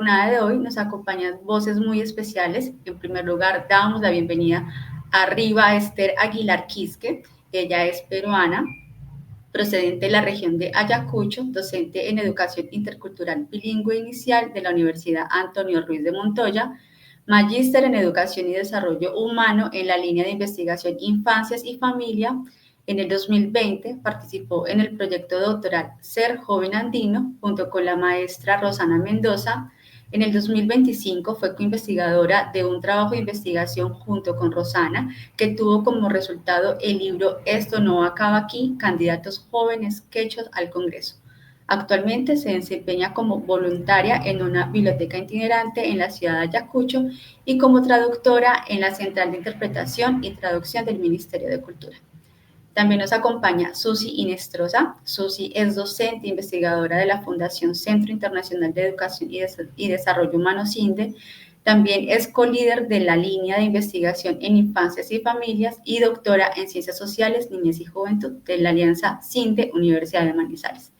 jornada de hoy nos acompañan voces muy especiales. En primer lugar, damos la bienvenida a Riva Esther Aguilar Quisque. Ella es peruana, procedente de la región de Ayacucho, docente en Educación Intercultural Bilingüe Inicial de la Universidad Antonio Ruiz de Montoya, magíster en Educación y Desarrollo Humano en la línea de investigación Infancias y Familia. En el 2020 participó en el proyecto doctoral Ser Joven Andino junto con la maestra Rosana Mendoza. En el 2025 fue coinvestigadora de un trabajo de investigación junto con Rosana que tuvo como resultado el libro Esto no acaba aquí, candidatos jóvenes quechos al Congreso. Actualmente se desempeña como voluntaria en una biblioteca itinerante en la ciudad de Ayacucho y como traductora en la Central de Interpretación y Traducción del Ministerio de Cultura. También nos acompaña Susi Inestrosa. Susi es docente e investigadora de la Fundación Centro Internacional de Educación y Desarrollo Humano CINDE. También es co-líder de la línea de investigación en infancias y familias y doctora en Ciencias Sociales, Niñez y Juventud de la Alianza CINDE Universidad de Manizales.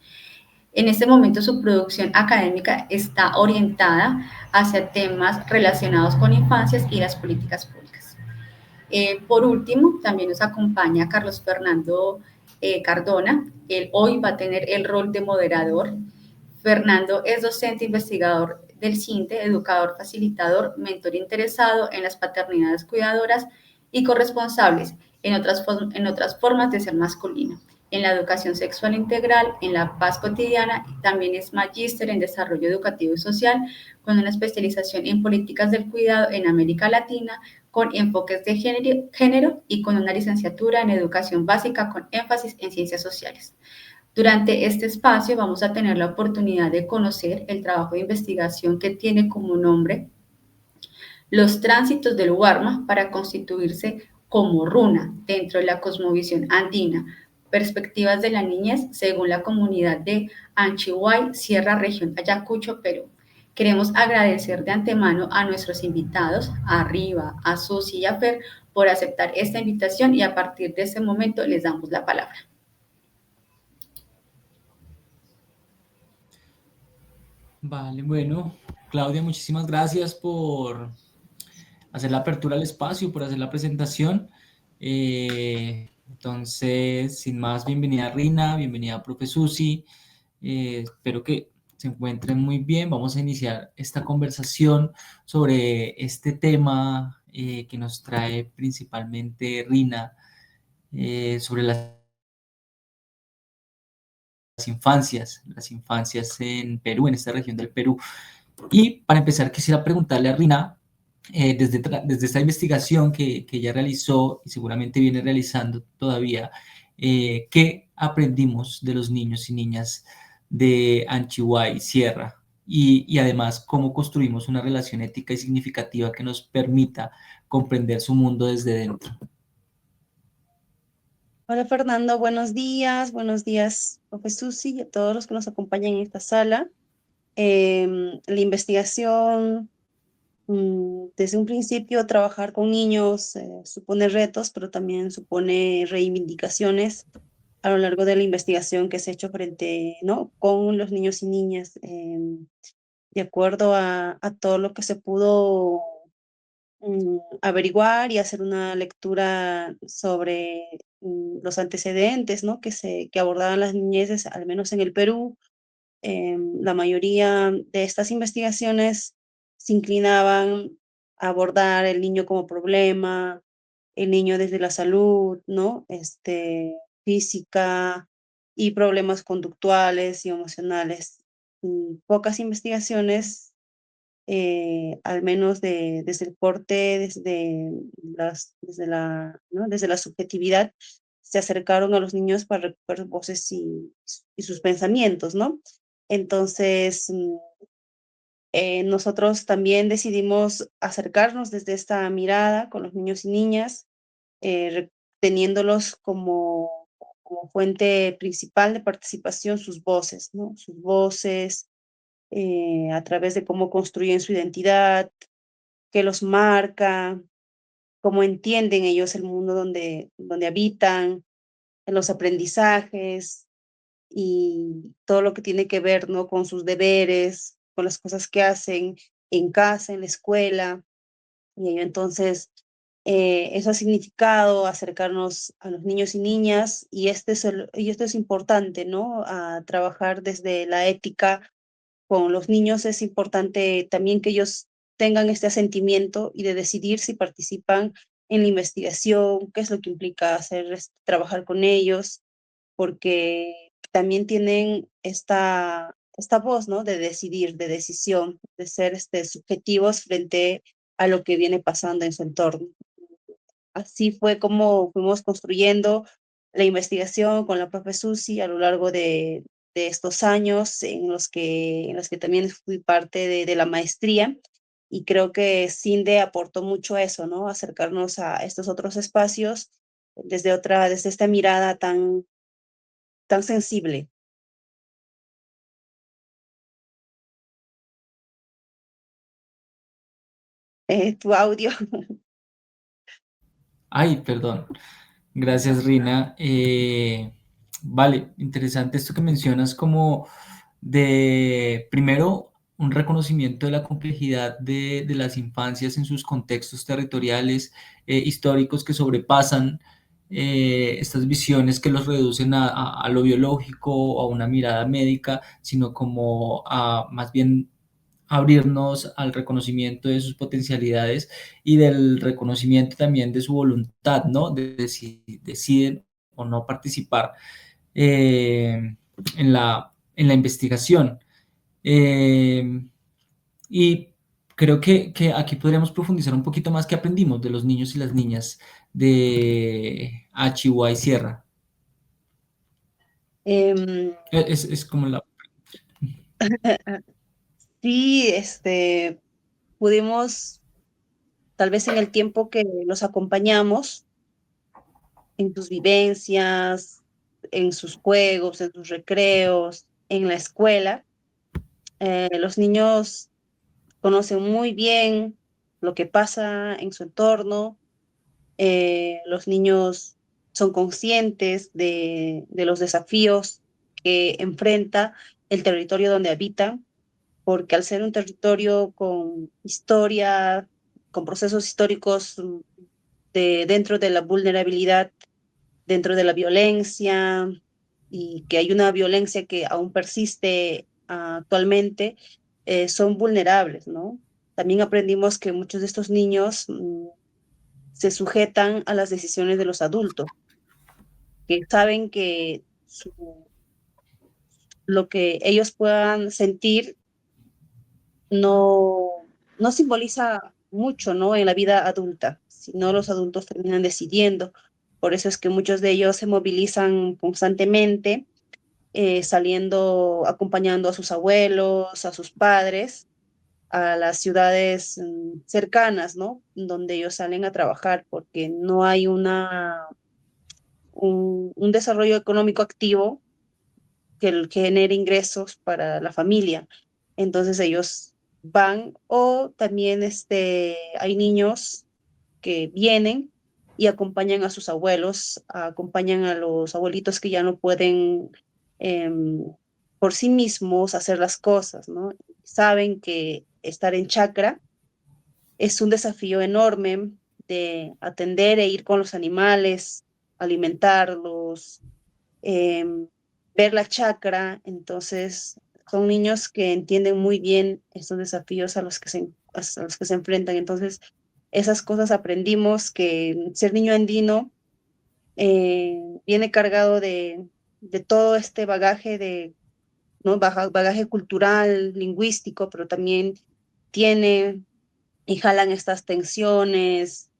En este momento su producción académica está orientada hacia temas relacionados con infancias y las políticas públicas. Por último, también nos acompaña Carlos Fernando Cardona. Él hoy va a tener el rol de moderador. Fernando es docente investigador del CINTE, educador facilitador, mentor interesado en las paternidades cuidadoras y corresponsables en otras formas de ser masculino, en la educación sexual integral, en la paz cotidiana. También es magíster en desarrollo educativo y social, con una especialización en políticas del cuidado en América Latina, con enfoques de género y con una licenciatura en educación básica con énfasis en ciencias sociales. Durante este espacio vamos a tener la oportunidad de conocer el trabajo de investigación que tiene como nombre Los tránsitos del Huarma para constituirse como runa dentro de la cosmovisión andina, perspectivas de la niñez según la comunidad de Anchihuay, Sierra Región Ayacucho, Perú. Queremos agradecer de antemano a nuestros invitados, a Riva, a Susi y a Fer, por aceptar esta invitación y a partir de este momento les damos la palabra. Vale, bueno, Claudia, muchísimas gracias por hacer la apertura al espacio, por hacer la presentación. Entonces, sin más, bienvenida Rina, bienvenida profe Susi. Espero que se encuentren muy bien. Vamos a iniciar esta conversación sobre este tema que nos trae principalmente Rina, sobre las infancias en Perú, en esta región del Perú. Y para empezar, quisiera preguntarle a Rina, desde esta investigación que ella realizó y seguramente viene realizando todavía, ¿qué aprendimos de los niños y niñas de Anchihuay, Sierra? Y además, ¿cómo construimos una relación ética y significativa que nos permita comprender su mundo desde dentro? Hola Fernando, buenos días, profe Susi y a todos los que nos acompañan en esta sala. La investigación, desde un principio, trabajar con niños supone retos, pero también supone reivindicaciones a lo largo de la investigación que se ha hecho frente, ¿no? Con los niños y niñas, de acuerdo a todo lo que se pudo averiguar y hacer una lectura sobre los antecedentes, ¿no? Que abordaban las niñeces, al menos en el Perú. La mayoría de estas investigaciones se inclinaban a abordar el niño como problema, el niño desde la salud, ¿no? Física y problemas conductuales y emocionales. Pocas investigaciones, al menos desde el corte, desde la subjetividad, se acercaron a los niños para recuperar sus voces y sus pensamientos, ¿no? Entonces, nosotros también decidimos acercarnos desde esta mirada con los niños y niñas, teniéndolos como fuente principal de participación, sus voces, ¿no? Sus voces, a través de cómo construyen su identidad, qué los marca, cómo entienden ellos el mundo donde habitan, en los aprendizajes y todo lo que tiene que ver, ¿no? Con sus deberes, con las cosas que hacen en casa, en la escuela, y ello entonces eso ha significado acercarnos a los niños y niñas, y esto es importante, ¿no? A trabajar desde la ética con los niños. Es importante también que ellos tengan este sentimiento y de decidir si participan en la investigación, qué es lo que implica hacer, trabajar con ellos, porque también tienen esta voz, ¿no? De decidir, de decisión, de ser subjetivos frente a lo que viene pasando en su entorno. Así fue como fuimos construyendo la investigación con la profe Susi a lo largo de estos años en los que también fui parte de la maestría, y creo que CINDE aportó mucho a eso, ¿no? Acercarnos a estos otros espacios desde esta mirada tan sensible. Tu audio. Ay, perdón. Gracias, Rina. Vale, interesante esto que mencionas como de, primero, un reconocimiento de la complejidad de las infancias en sus contextos territoriales, históricos que sobrepasan estas visiones que los reducen a lo biológico o a una mirada médica, sino como a más bien abrirnos al reconocimiento de sus potencialidades y del reconocimiento también de su voluntad, ¿no? De si deciden o no participar en la investigación. Eh, y creo que aquí podríamos profundizar un poquito más que aprendimos de los niños y las niñas de Chihuahua y Sierra. Em, Es como la... sí, pudimos, tal vez en el tiempo que los acompañamos, en sus vivencias, en sus juegos, en sus recreos, en la escuela. Los niños conocen muy bien lo que pasa en su entorno. Los niños son conscientes de los desafíos que enfrenta el territorio donde habitan, porque al ser un territorio con historia, con procesos históricos dentro de la vulnerabilidad, dentro de la violencia, y que hay una violencia que aún persiste actualmente, son vulnerables, ¿no? También aprendimos que muchos de estos niños se sujetan a las decisiones de los adultos, que saben que lo que ellos puedan sentir no simboliza mucho, ¿no? En la vida adulta, sino los adultos terminan decidiendo. Por eso es que muchos de ellos se movilizan constantemente, saliendo, acompañando a sus abuelos, a sus padres, a las ciudades cercanas, ¿no? Donde ellos salen a trabajar, porque no hay un desarrollo económico activo que genere ingresos para la familia. Entonces ellos van, o también hay niños que vienen y acompañan a sus abuelos, acompañan a los abuelitos que ya no pueden em, por sí mismos hacer las cosas, ¿no? Saben que estar en chacra es un desafío enorme de atender e ir con los animales, alimentarlos, em, ver la chacra. Entonces son niños que entienden muy bien estos desafíos a los que se enfrentan. Entonces, esas cosas aprendimos, que ser niño andino viene cargado de todo este bagaje ¿no? Bagaje cultural, lingüístico, pero también tiene y jalan estas tensiones,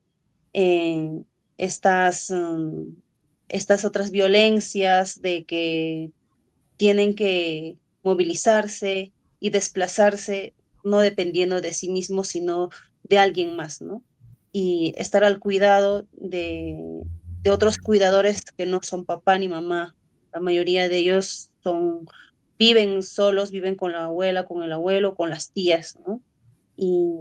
eh, estas, estas otras violencias de que tienen que movilizarse y desplazarse, no dependiendo de sí mismos, sino de alguien más, ¿no? Y estar al cuidado de otros cuidadores que no son papá ni mamá. La mayoría de ellos viven solos, viven con la abuela, con el abuelo, con las tías, ¿no? Y,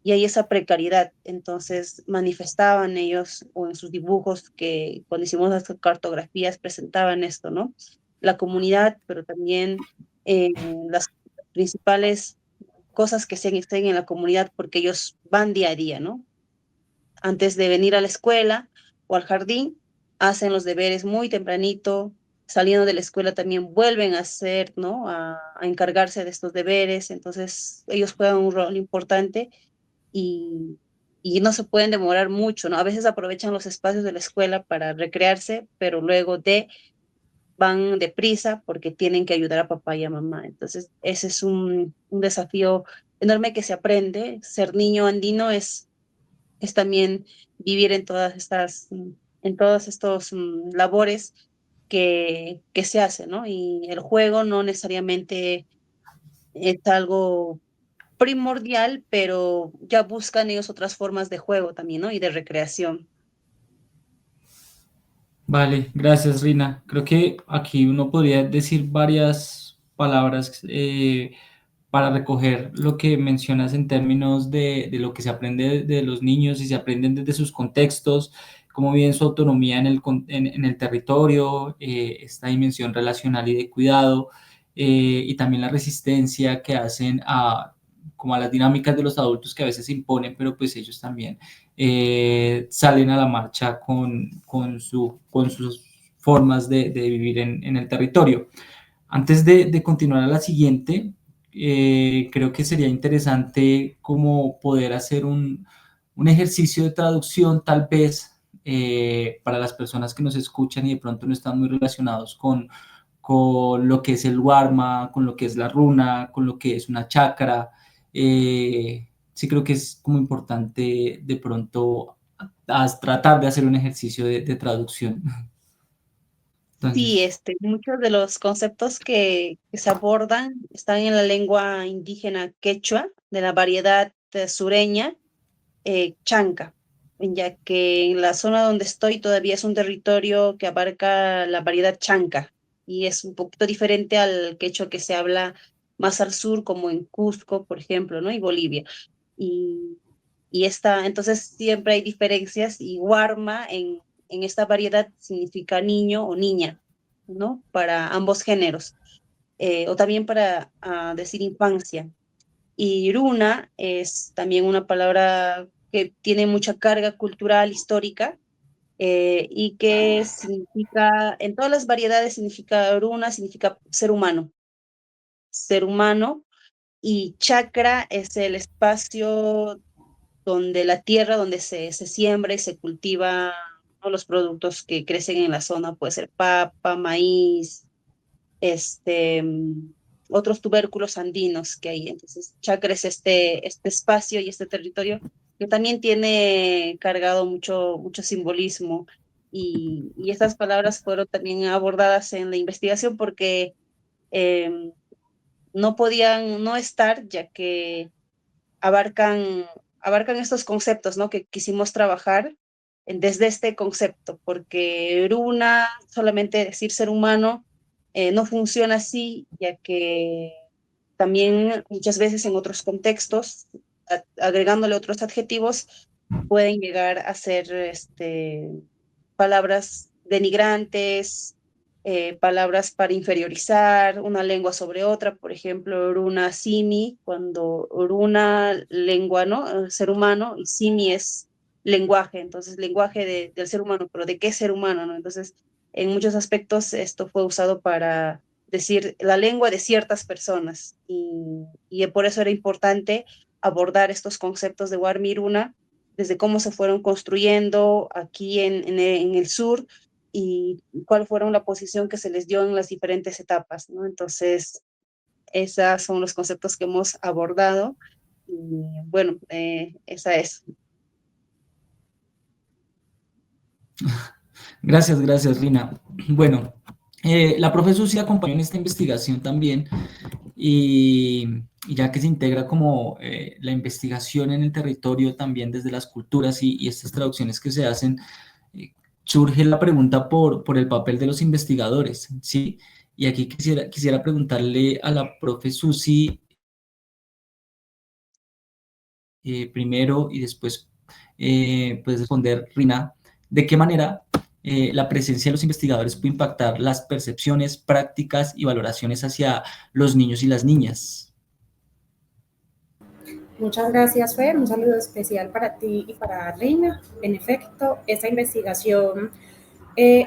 y hay esa precariedad. Entonces manifestaban ellos, o en sus dibujos, que cuando hicimos las cartografías presentaban esto, ¿no? La comunidad, pero también las principales cosas que se estén en la comunidad porque ellos van día a día, ¿no? Antes de venir a la escuela o al jardín, hacen los deberes muy tempranito, saliendo de la escuela también vuelven a hacer, ¿no? A encargarse de estos deberes, entonces ellos juegan un rol importante y, y no se pueden demorar mucho, ¿no? A veces aprovechan los espacios de la escuela para recrearse, pero luego van deprisa porque tienen que ayudar a papá y a mamá. Entonces, ese es un desafío enorme que se aprende. Ser niño andino es también vivir en todas estas, en todos estos labores que se hacen, ¿no? Y el juego no necesariamente es algo primordial, pero ya buscan ellos otras formas de juego también, ¿no? Y de recreación. Vale, gracias, Rina. Creo que aquí uno podría decir varias palabras para recoger lo que mencionas en términos de lo que se aprende de los niños y se aprenden desde sus contextos, cómo viven su autonomía en el territorio, esta dimensión relacional y de cuidado, y también la resistencia que hacen como a las dinámicas de los adultos que a veces se imponen, pero pues ellos también salen a la marcha con sus formas de vivir en el territorio. Antes de continuar a la siguiente, creo que sería interesante como poder hacer un ejercicio de traducción tal vez para las personas que nos escuchan y de pronto no están muy relacionados con lo que es el Dharma, con lo que es la runa, con lo que es una chakra. Sí creo que es como importante de pronto tratar de hacer un ejercicio de traducción. Sí, Entonces, muchos de los conceptos que se abordan están en la lengua indígena quechua, de la variedad sureña, chanca, ya que en la zona donde estoy todavía es un territorio que abarca la variedad chanca y es un poquito diferente al quechua que se habla más al sur, como en Cusco, por ejemplo, ¿no? Y Bolivia. Y, entonces siempre hay diferencias y Warma en esta variedad significa niño o niña, ¿no? Para ambos géneros, o también para decir infancia. Y runa es también una palabra que tiene mucha carga cultural, histórica, y que significa, en todas las variedades significa runa, significa ser humano, y chakra es el espacio donde la tierra, donde se siembra y se cultiva, ¿no? Los productos que crecen en la zona, puede ser papa, maíz, este, otros tubérculos andinos que hay. Entonces, chakra es este espacio y este territorio que también tiene cargado mucho simbolismo. Y estas palabras fueron también abordadas en la investigación porque no podían no estar, ya que abarcan, abarcan estos conceptos, ¿no? Que quisimos trabajar desde este concepto, porque Runa, solamente decir ser humano, no funciona así, ya que también muchas veces en otros contextos, agregándole otros adjetivos, pueden llegar a ser palabras denigrantes, palabras para inferiorizar una lengua sobre otra, por ejemplo, runa simi, cuando runa lengua, ¿no? Ser humano, y simi es lenguaje, entonces lenguaje del ser humano, pero ¿de qué ser humano, no? Entonces, en muchos aspectos esto fue usado para decir la lengua de ciertas personas, y por eso era importante abordar estos conceptos de Warmiruna desde cómo se fueron construyendo aquí en el sur y cuál fueron la posición que se les dio en las diferentes etapas, ¿no? Entonces, esos son los conceptos que hemos abordado y bueno, esa es. gracias, Rina. Bueno, la profe Susi acompañó en esta investigación también y, y ya que se integra como la investigación en el territorio también desde las culturas y estas traducciones que se hacen, eh, surge la pregunta por el papel de los investigadores, ¿sí? Y aquí quisiera preguntarle a la profe Susi primero y después puedes responder, Rina, ¿de qué manera la presencia de los investigadores puede impactar las percepciones, prácticas y valoraciones hacia los niños y las niñas? Muchas gracias, Fer. Un saludo especial para ti y para Rina. En efecto, esta investigación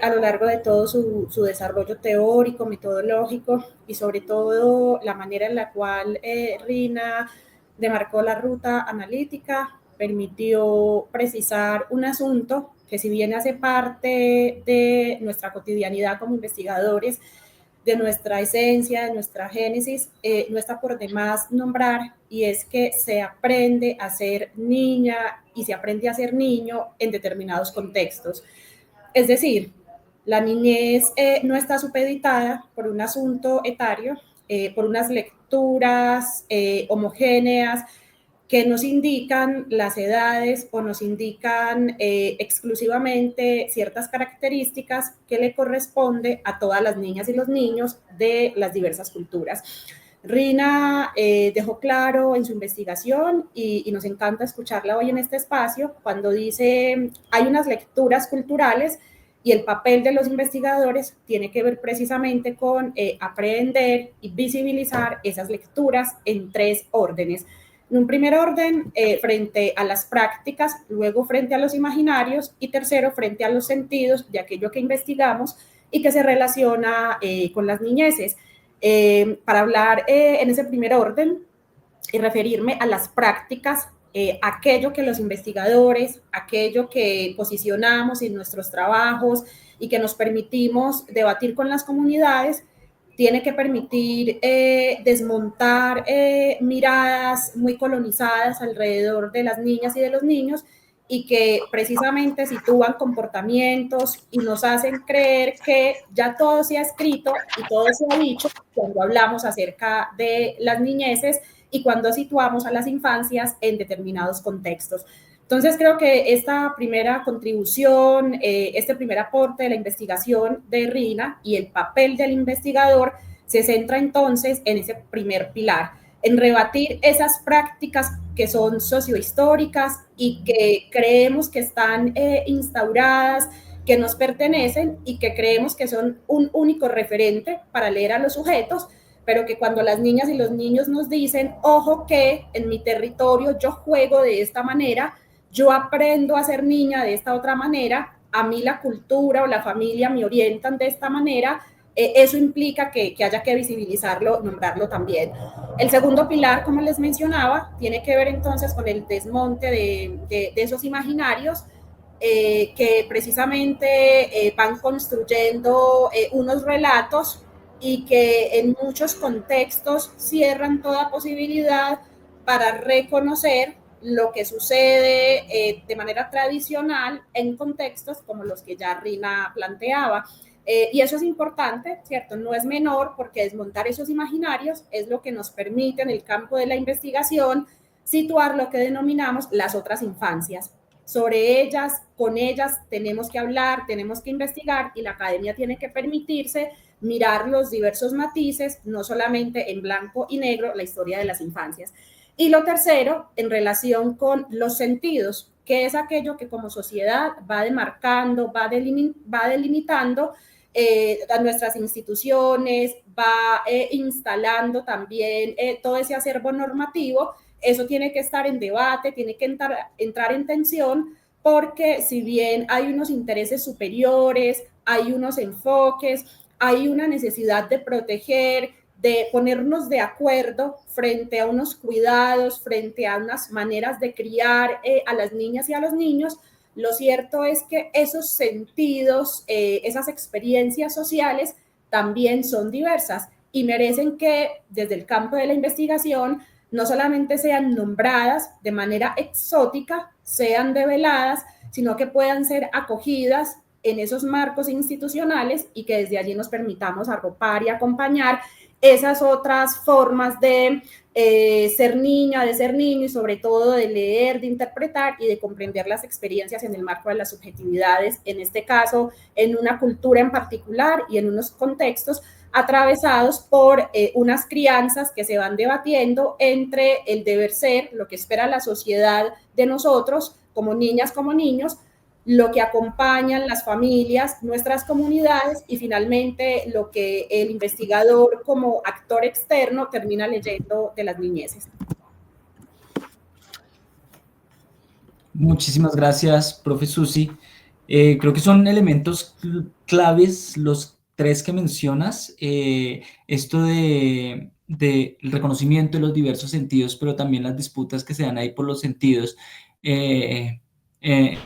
a lo largo de todo su desarrollo teórico, metodológico y sobre todo la manera en la cual Rina demarcó la ruta analítica, permitió precisar un asunto que si bien hace parte de nuestra cotidianidad como investigadores, de nuestra esencia, de nuestra génesis, no está por demás nombrar, y es que se aprende a ser niña y se aprende a ser niño en determinados contextos. Es decir, la niñez no está supeditada por un asunto etario, por unas lecturas homogéneas que nos indican las edades o nos indican exclusivamente ciertas características que le corresponde a todas las niñas y los niños de las diversas culturas. Rina dejó claro en su investigación y nos encanta escucharla hoy en este espacio cuando dice hay unas lecturas culturales y el papel de los investigadores tiene que ver precisamente con aprender y visibilizar esas lecturas en 3 órdenes. En un primer orden, frente a las prácticas, luego frente a los imaginarios y tercero, frente a los sentidos de aquello que investigamos y que se relaciona con las niñeces. Para hablar en ese primer orden y referirme a las prácticas, aquello que los investigadores, aquello que posicionamos en nuestros trabajos y que nos permitimos debatir con las comunidades, tiene que permitir desmontar miradas muy colonizadas alrededor de las niñas y de los niños y que precisamente sitúan comportamientos y nos hacen creer que ya todo se ha escrito y todo se ha dicho cuando hablamos acerca de las niñeces y cuando situamos a las infancias en determinados contextos. Entonces creo que esta primera contribución, este primer aporte de la investigación de Rina y el papel del investigador se centra entonces en ese primer pilar, en rebatir esas prácticas que son sociohistóricas y que creemos que están instauradas, que nos pertenecen y que creemos que son un único referente para leer a los sujetos, pero que cuando las niñas y los niños nos dicen, ojo que en mi territorio yo juego de esta manera, yo aprendo a ser niña de esta otra manera, a mí la cultura o la familia me orientan de esta manera, eso implica que haya que visibilizarlo, nombrarlo también. El segundo pilar, como les mencionaba, tiene que ver entonces con el desmonte de esos imaginarios que precisamente van construyendo unos relatos y que en muchos contextos cierran toda posibilidad para reconocer lo que sucede de manera tradicional en contextos como los que ya Rina planteaba. Y eso es importante, ¿cierto? No es menor porque desmontar esos imaginarios es lo que nos permite en el campo de la investigación situar lo que denominamos las otras infancias. Sobre ellas, con ellas tenemos que hablar, tenemos que investigar y la academia tiene que permitirse mirar los diversos matices, no solamente en blanco y negro, la historia de las infancias. Y lo tercero, en relación con los sentidos, que es aquello que como sociedad va demarcando, va delimitando a nuestras instituciones, va instalando también todo ese acervo normativo. Eso tiene que estar en debate, tiene que entrar en tensión, porque si bien hay unos intereses superiores, hay unos enfoques, hay una necesidad de proteger, de ponernos de acuerdo frente a unos cuidados, frente a unas maneras de criar a las niñas y a los niños, lo cierto es que esos sentidos, esas experiencias sociales también son diversas y merecen que desde el campo de la investigación no solamente sean nombradas de manera exótica, sean develadas, sino que puedan ser acogidas en esos marcos institucionales y que desde allí nos permitamos arropar y acompañar esas otras formas de ser niña, de ser niño y sobre todo de leer, de interpretar y de comprender las experiencias en el marco de las subjetividades, en este caso en una cultura en particular y en unos contextos atravesados por unas crianzas que se van debatiendo entre el deber ser, lo que espera la sociedad de nosotros como niñas, como niños, lo que acompañan las familias, nuestras comunidades y finalmente lo que el investigador como actor externo termina leyendo de las niñeces. Muchísimas gracias, profe Susi. Creo que son elementos claves los tres que mencionas. Esto de el reconocimiento de los diversos sentidos, pero también las disputas que se dan ahí por los sentidos. Eh, eh,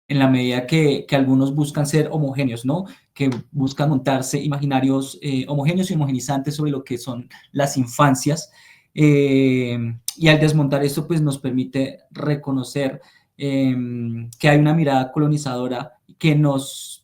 en la medida que algunos buscan ser homogéneos, ¿no? Que buscan montarse imaginarios homogéneos y homogenizantes sobre lo que son las infancias. Y al desmontar esto, pues nos permite reconocer que hay una mirada colonizadora que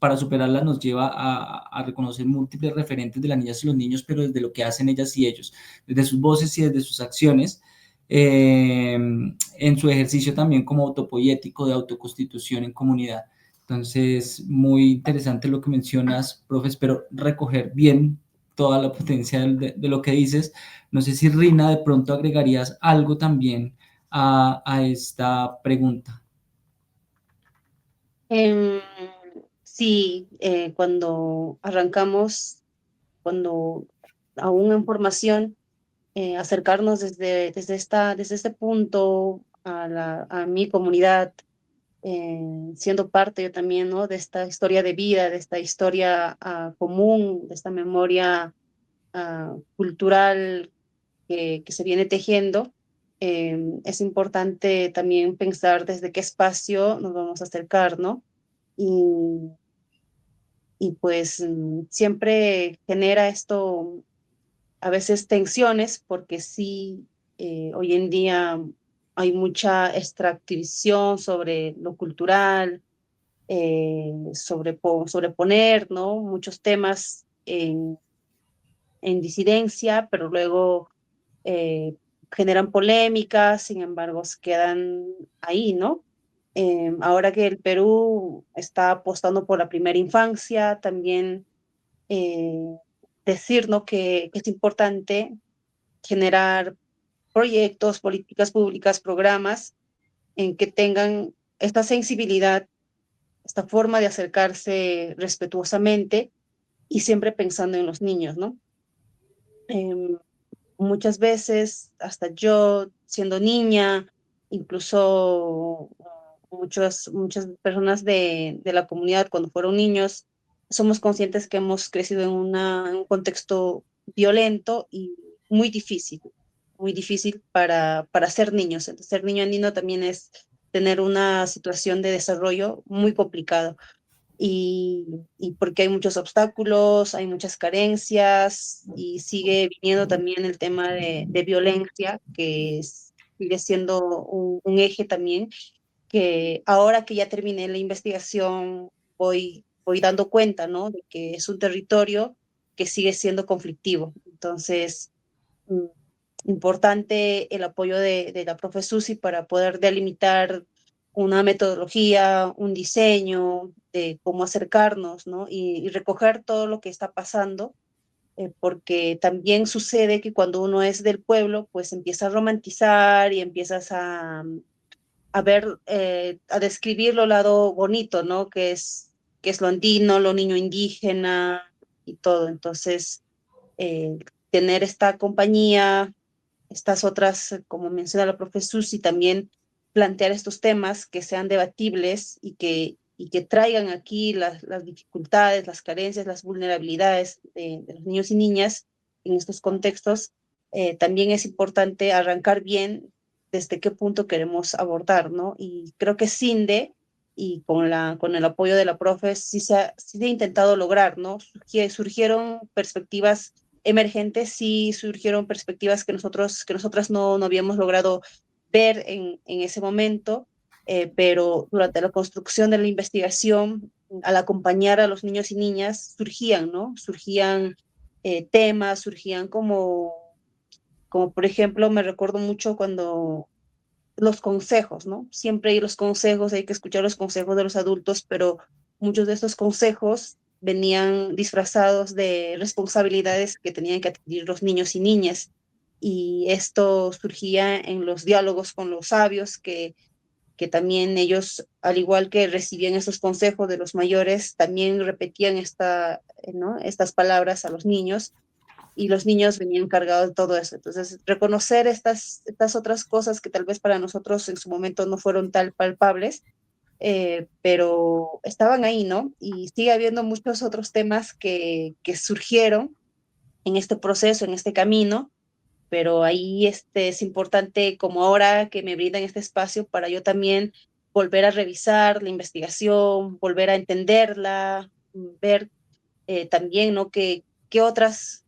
para superarla nos lleva a reconocer múltiples referentes de las niñas y los niños, pero desde lo que hacen ellas y ellos, desde sus voces y desde sus acciones, en su ejercicio también como autopoético de autoconstitución en comunidad. Entonces, muy interesante lo que mencionas, profe, espero recoger bien toda la potencia de lo que dices. No sé si Rina de pronto agregarías algo también a esta pregunta. Em, sí, cuando arrancamos, cuando aún en formación, acercarnos desde este punto a mi comunidad, siendo parte yo también, ¿no? De esta historia de vida, de esta historia común, de esta memoria cultural que se viene tejiendo. Es importante también pensar desde qué espacio nos vamos a acercar, ¿no? Y, y pues siempre genera esto a veces tensiones, porque sí, hoy en día hay mucha extractivización sobre lo cultural, sobreponer, ¿no? Muchos temas en disidencia, pero luego eh, generan polémicas, sin embargo, se quedan ahí, ¿no? Ahora que el Perú está apostando por la primera infancia, también eh, decir, ¿no? Que es importante generar proyectos, políticas públicas, programas en que tengan esta sensibilidad, esta forma de acercarse respetuosamente y siempre pensando en los niños, ¿no? Eh, Muchas veces, hasta yo siendo niña, incluso muchas personas de la comunidad cuando fueron niños, somos conscientes que hemos crecido en un contexto violento y muy difícil para ser niños. Entonces, ser niño andino también es tener una situación de desarrollo muy complicada y porque hay muchos obstáculos, hay muchas carencias y sigue viniendo también el tema de violencia, sigue siendo un eje también, que ahora que ya terminé la investigación voy dando cuenta, ¿no? De que es un territorio que sigue siendo conflictivo. Entonces, mm, importante el apoyo de la profe Susi para poder delimitar una metodología, un diseño de cómo acercarnos, ¿no? Y recoger todo lo que está pasando, porque también sucede que cuando uno es del pueblo, pues empieza a romantizar y empiezas a ver, a describir lo lado bonito, ¿no? Que es lo andino, lo niño indígena y todo. Entonces, eh, tener esta compañía, estas otras, como menciona la profe Susi, también plantear estos temas que sean debatibles y que traigan aquí las dificultades, las carencias, las vulnerabilidades de los niños y niñas en estos contextos. También es importante arrancar bien desde qué punto queremos abordar, ¿no? Y creo que CINDE y con el apoyo de la profe sí se ha intentado lograr, ¿no? Surgieron perspectivas emergentes, sí surgieron perspectivas que nosotras no habíamos logrado ver en ese momento, pero durante la construcción de la investigación, al acompañar a los niños y niñas, surgían, ¿no? Surgían temas, surgían como por ejemplo, me recuerdo mucho cuando los consejos, ¿no? Siempre hay los consejos, hay que escuchar los consejos de los adultos, pero muchos de estos consejos venían disfrazados de responsabilidades que tenían que adquirir los niños y niñas. Y esto surgía en los diálogos con los sabios, que también ellos, al igual que recibían estos consejos de los mayores, también repetían ¿no? Estas palabras a los niños y los niños venían cargados de todo eso. Entonces, reconocer estas otras cosas que tal vez para nosotros en su momento no fueron tan palpables, pero estaban ahí, ¿no? Y sigue habiendo muchos otros temas que surgieron en este proceso, en este camino, pero ahí es importante, como ahora que me brindan este espacio, para yo también volver a revisar la investigación, volver a entenderla, ver también, ¿no? ¿Qué otras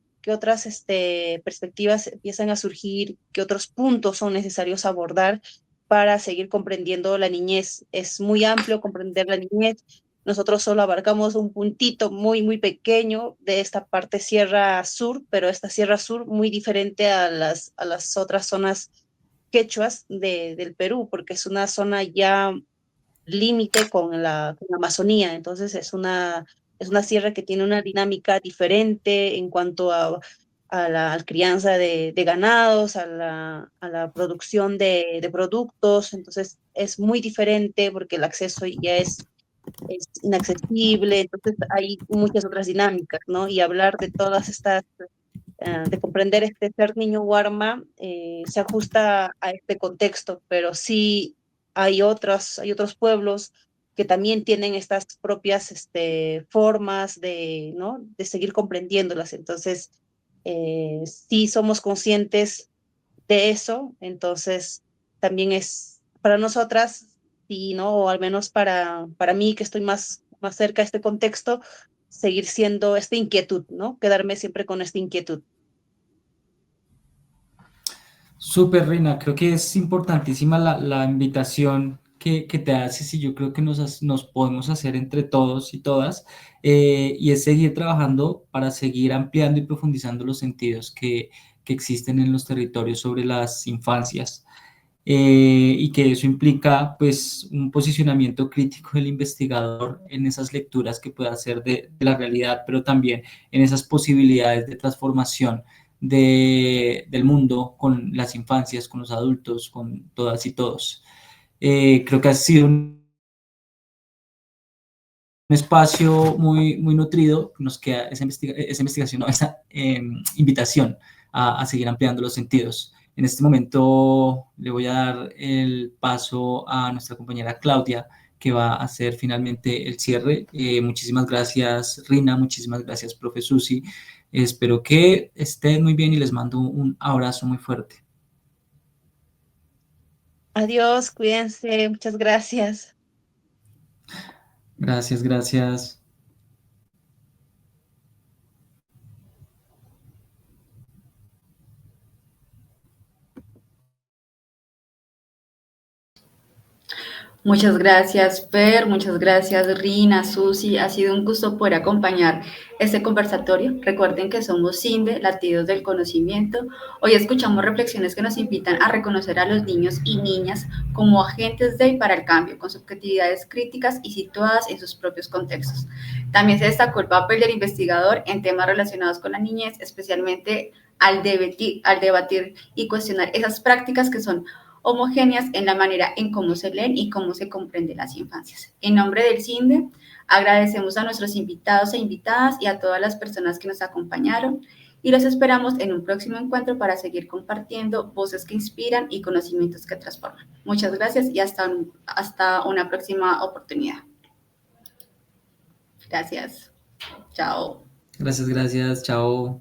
perspectivas empiezan a surgir? ¿Qué otros puntos son necesarios abordar para seguir comprendiendo la niñez? Es muy amplio comprender la niñez. Nosotros solo abarcamos un puntito muy, muy pequeño de esta parte Sierra Sur, pero esta Sierra Sur muy diferente a las otras zonas quechuas del Perú, porque es una zona ya límite con la Amazonía. Entonces es una sierra que tiene una dinámica diferente en cuanto a la crianza de ganados, a la producción de productos. Entonces es muy diferente porque el acceso ya es inaccesible. Entonces hay muchas otras dinámicas, ¿no? Y hablar de todas estas de comprender este ser niño Warma, se ajusta a este contexto, pero sí hay otros pueblos que también tienen estas propias formas de, ¿no? de seguir comprendiéndolas. Entonces, sí somos conscientes de eso, entonces también es para nosotras, sí, ¿no? O al menos para mí, que estoy más cerca de este contexto, seguir siendo esta inquietud, ¿no? Quedarme siempre con esta inquietud. Súper, Reina, creo que es importantísima la invitación que te haces y yo creo que nos podemos hacer entre todos y todas, y es seguir trabajando para seguir ampliando y profundizando los sentidos que existen en los territorios sobre las infancias, y que eso implica pues un posicionamiento crítico del investigador en esas lecturas que pueda hacer de la realidad, pero también en esas posibilidades de transformación del mundo con las infancias, con los adultos, con todas y todos. Creo que ha sido un espacio muy, muy nutrido. Nos queda esa investigación, no, esa invitación a seguir ampliando los sentidos. En este momento le voy a dar el paso a nuestra compañera Claudia, que va a hacer finalmente el cierre. Muchísimas gracias, Rina, muchísimas gracias, profe Susi. Espero que estén muy bien y les mando un abrazo muy fuerte. Adiós, cuídense, muchas gracias. Gracias, gracias. Muchas gracias, Per, muchas gracias, Rina, Susi. Ha sido un gusto poder acompañar este conversatorio. Recuerden que somos CINDE, Latidos del Conocimiento. Hoy escuchamos reflexiones que nos invitan a reconocer a los niños y niñas como agentes de y para el cambio, con subjetividades críticas y situadas en sus propios contextos. También se destacó el papel del investigador en temas relacionados con la niñez, especialmente al debatir y cuestionar esas prácticas que son homogéneas en la manera en cómo se leen y cómo se comprenden las infancias. En nombre del CINDE, agradecemos a nuestros invitados e invitadas y a todas las personas que nos acompañaron y los esperamos en un próximo encuentro para seguir compartiendo voces que inspiran y conocimientos que transforman. Muchas gracias y hasta una próxima oportunidad. Gracias. Chao. Gracias, gracias. Chao.